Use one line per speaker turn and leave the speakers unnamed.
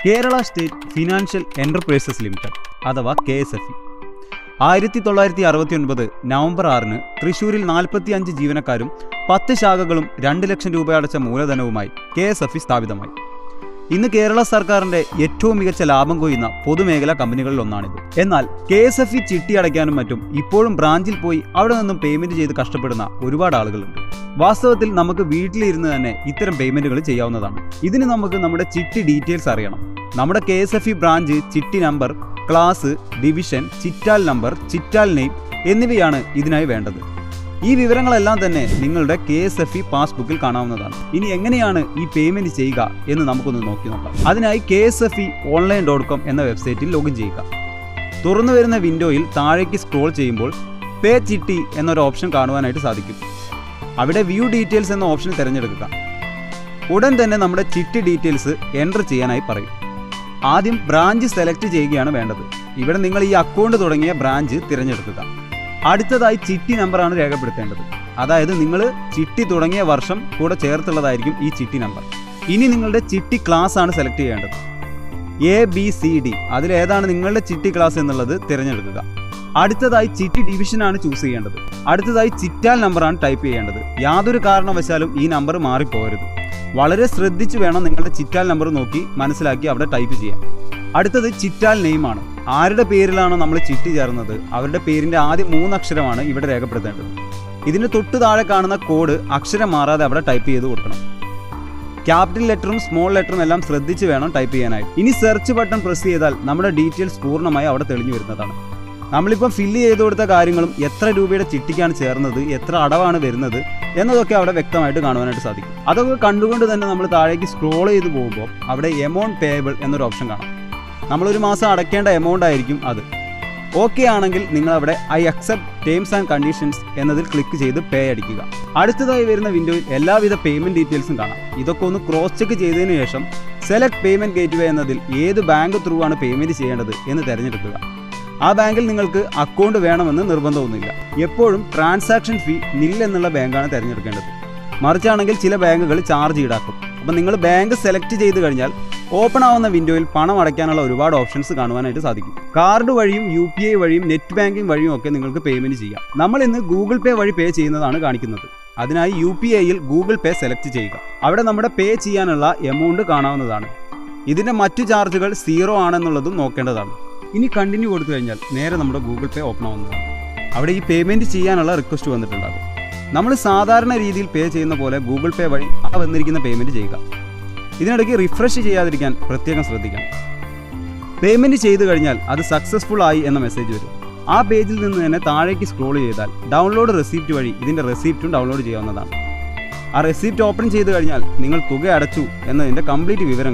Kerala state financial enterprises limited അഥവാ KSFE 1969 November 6 തൃശ്ശൂരിൽ 45 ജീവനക്കാരും 10 ശാഖകളും 2 ലക്ഷം രൂപ അടച്ച മൂലധനവുമായി KSFE സ്ഥാപിതമായി. ഇന്ന് കേരള സർക്കാരിൻ്റെ ഏറ്റവും മികച്ച ലാഭം കൊയ്യുന്ന പൊതുമേഖലാ കമ്പനികളിൽ ഒന്നാണിത്. എന്നാൽ KSFE ചിട്ടി അടയ്ക്കാനും മറ്റും ഇപ്പോഴും ബ്രാഞ്ചിൽ പോയി അവിടെ നിന്നും പേയ്മെൻറ്റ് ചെയ്ത് കഷ്ടപ്പെടുന്ന ഒരുപാട് ആളുകളുണ്ട്. വാസ്തവത്തിൽ നമുക്ക് വീട്ടിലിരുന്ന് തന്നെ ഇത്തരം പേയ്മെൻറ്റുകൾ ചെയ്യാവുന്നതാണ്. ഇതിന് നമുക്ക് നമ്മുടെ ചിട്ടി ഡീറ്റെയിൽസ് അറിയണം. നമ്മുടെ KSFE ബ്രാഞ്ച്, ചിട്ടി നമ്പർ, ക്ലാസ്, ഡിവിഷൻ, ചിറ്റാൽ നമ്പർ, ചിറ്റാൽ നെയിം എന്നിവയാണ് ഇതിനായി വേണ്ടത്. ഈ വിവരങ്ങളെല്ലാം തന്നെ നിങ്ങളുടെ KSFE പാസ്ബുക്കിൽ കാണാവുന്നതാണ്. ഇനി എങ്ങനെയാണ് ഈ പേയ്മെൻറ്റ് ചെയ്യുക എന്ന് നമുക്കൊന്ന് നോക്കി നോക്കാം. അതിനായി KSFEonline.com എന്ന വെബ്സൈറ്റിൽ ലോഗിൻ ചെയ്യുക. തുറന്നു വരുന്ന വിൻഡോയിൽ താഴേക്ക് സ്ക്രോൾ ചെയ്യുമ്പോൾ പേ ചിട്ടി എന്നൊരു ഓപ്ഷൻ കാണുവാനായിട്ട് സാധിക്കും. അവിടെ വ്യൂ ഡീറ്റെയിൽസ് എന്ന ഓപ്ഷൻ തിരഞ്ഞെടുക്കുക. ഉടൻ തന്നെ നമ്മുടെ ചിട്ടി ഡീറ്റെയിൽസ് എൻ്റർ ചെയ്യാനായി പറയും. ആദ്യം ബ്രാഞ്ച് സെലക്ട് ചെയ്യുകയാണ് വേണ്ടത്. ഇവിടെ നിങ്ങൾ ഈ അക്കൗണ്ട് തുടങ്ങിയ ബ്രാഞ്ച് തിരഞ്ഞെടുക്കുക. അടുത്തതായി ചിട്ടി നമ്പറാണ് രേഖപ്പെടുത്തേണ്ടത്. അതായത് നിങ്ങൾ ചിട്ടി തുടങ്ങിയ വർഷം കൂടെ ചേർത്തുള്ളതായിരിക്കും ഈ ചിട്ടി നമ്പർ. ഇനി നിങ്ങളുടെ ചിട്ടി ക്ലാസ് ആണ് സെലക്ട് ചെയ്യേണ്ടത്. ABCD അതിലേതാണ് നിങ്ങളുടെ ചിട്ടി ക്ലാസ് എന്നുള്ളത് തിരഞ്ഞെടുക്കുക. അടുത്തതായി ചിട്ടി ഡിവിഷനാണ് ചൂസ് ചെയ്യേണ്ടത്. അടുത്തതായി ചിറ്റാൽ നമ്പറാണ് ടൈപ്പ് ചെയ്യേണ്ടത്. യാതൊരു കാരണവശാലും ഈ നമ്പർ മാറിപ്പോകരുത്. വളരെ ശ്രദ്ധിച്ച് വേണം നിങ്ങളുടെ ചിറ്റാൽ നമ്പർ നോക്കി മനസ്സിലാക്കി അവിടെ ടൈപ്പ് ചെയ്യാൻ. അടുത്തത് ചിറ്റാൽ നെയിമാണ്. ആരുടെ പേരിലാണോ നമ്മൾ ചിട്ടി ചേർന്നത് അവരുടെ പേരിൻ്റെ ആദ്യ 3 അക്ഷരമാണ് ഇവിടെ രേഖപ്പെടുത്തേണ്ടത്. ഇതിന് തൊട്ട് താഴെ കാണുന്ന കോഡ് അക്ഷരം മാറാതെ അവിടെ ടൈപ്പ് ചെയ്ത് കൊടുക്കണം. ക്യാപിറ്റൽ ലെറ്ററും സ്മോൾ ലെറ്ററും എല്ലാം ശ്രദ്ധിച്ച് വേണം ടൈപ്പ് ചെയ്യാനായിട്ട്. ഇനി സെർച്ച് ബട്ടൺ പ്രസ് ചെയ്താൽ നമ്മുടെ ഡീറ്റെയിൽസ് പൂർണ്ണമായി അവിടെ തെളിഞ്ഞു വരുന്നതാണ്. നമ്മളിപ്പം ഫില്ല് ചെയ്ത് കൊടുത്ത കാര്യങ്ങളും എത്ര രൂപയുടെ ചിട്ടിക്കാണ് ചേർന്നത്, എത്ര അടവാണ് വരുന്നത് എന്നതൊക്കെ അവിടെ വ്യക്തമായിട്ട് കാണുവാനായിട്ട് സാധിക്കും. അതൊക്കെ കണ്ടുകൊണ്ട് തന്നെ നമ്മൾ താഴേക്ക് സ്ക്രോൾ ചെയ്ത് പോകുമ്പോൾ അവിടെ എമൗണ്ട് പേയബിൾ എന്നൊരു ഓപ്ഷൻ കാണാം. നമ്മളൊരു മാസം അടയ്ക്കേണ്ട എമൗണ്ട് ആയിരിക്കും അത്. ഓക്കെ ആണെങ്കിൽ നിങ്ങൾ അവിടെ I accept terms and conditions എന്നതിൽ ക്ലിക്ക് ചെയ്ത് പേ അടിക്കുക. അടുത്തതായി വരുന്ന വിൻഡോയിൽ എല്ലാവിധ പേയ്മെൻറ്റ് ഡീറ്റെയിൽസും കാണാം. ഇതൊക്കെ ഒന്ന് ക്രോസ് ചെക്ക് ചെയ്തതിന് ശേഷം സെലക്ട് പേയ്മെൻറ്റ് ഗേറ്റ്വേ എന്നതിൽ ഏത് ബാങ്ക് ത്രൂ ആണ് പേയ്മെൻറ്റ് ചെയ്യേണ്ടത് എന്ന് തിരഞ്ഞെടുക്കുക. ആ ബാങ്കിൽ നിങ്ങൾക്ക് അക്കൗണ്ട് വേണമെന്ന് നിർബന്ധമൊന്നുമില്ല. എപ്പോഴും ട്രാൻസാക്ഷൻ ഫീ നിൽ എന്നുള്ള ബാങ്കാണ് തിരഞ്ഞെടുക്കേണ്ടത്. മറിച്ചാണെങ്കിൽ ചില ബാങ്കുകൾ ചാർജ് ഈടാക്കും. അപ്പം നിങ്ങൾ ബാങ്ക് സെലക്ട് ചെയ്ത് കഴിഞ്ഞാൽ ഓപ്പൺ ആവുന്ന വിൻഡോയിൽ പണം അടയ്ക്കാനുള്ള ഒരുപാട് ഓപ്ഷൻസ് കാണുവാനായിട്ട് സാധിക്കും. കാർഡ് വഴിയും UPI വഴിയും നെറ്റ് ബാങ്കിങ് വഴിയും ഒക്കെ നിങ്ങൾക്ക് പേയ്മെൻറ്റ് ചെയ്യാം. നമ്മൾ ഇന്ന് ഗൂഗിൾ പേ വഴി പേ ചെയ്യുന്നതാണ് കാണിക്കുന്നത്. അതിനായി UPIയിൽ ഗൂഗിൾ പേ സെലക്ട് ചെയ്യുക. അവിടെ നമ്മുടെ പേ ചെയ്യാനുള്ള എമൗണ്ട് കാണാവുന്നതാണ്. ഇതിൻ്റെ മറ്റു ചാർജുകൾ 0 ആണെന്നുള്ളതും നോക്കേണ്ടതാണ്. ഇനി കണ്ടിന്യൂ കൊടുത്തു കഴിഞ്ഞാൽ നേരെ നമ്മുടെ ഗൂഗിൾ പേ ഓപ്പൺ ആവുന്നതാണ്. അവിടെ ഈ പേയ്മെൻറ്റ് ചെയ്യാനുള്ള റിക്വസ്റ്റ് വന്നിട്ടുണ്ടാകും. നമ്മൾ സാധാരണ രീതിയിൽ പേ ചെയ്യുന്ന പോലെ ഗൂഗിൾ പേ വഴി ആ വന്നിരിക്കുന്ന പേയ്മെൻറ്റ് ചെയ്യുക. ഇതിനിടയ്ക്ക് റിഫ്രഷ് ചെയ്യാതിരിക്കാൻ പ്രത്യേകം ശ്രദ്ധിക്കണം. പേയ്മെൻറ്റ് ചെയ്ത് കഴിഞ്ഞാൽ അത് സക്സസ്ഫുൾ ആയി എന്ന മെസ്സേജ് വരും. ആ പേജിൽ നിന്ന് തന്നെ താഴേക്ക് സ്ക്രോൾ ചെയ്താൽ ഡൗൺലോഡ് റെസിപ്റ്റ് വഴി ഇതിൻ്റെ റെസിപ്റ്റും ഡൗൺലോഡ് ചെയ്യാവുന്നതാണ്. ആ റെസിപ്റ്റ് ഓപ്പൺ ചെയ്ത് കഴിഞ്ഞാൽ നിങ്ങൾ തുക അടച്ചു എന്നതിൻ്റെ കംപ്ലീറ്റ് വിവരങ്ങളും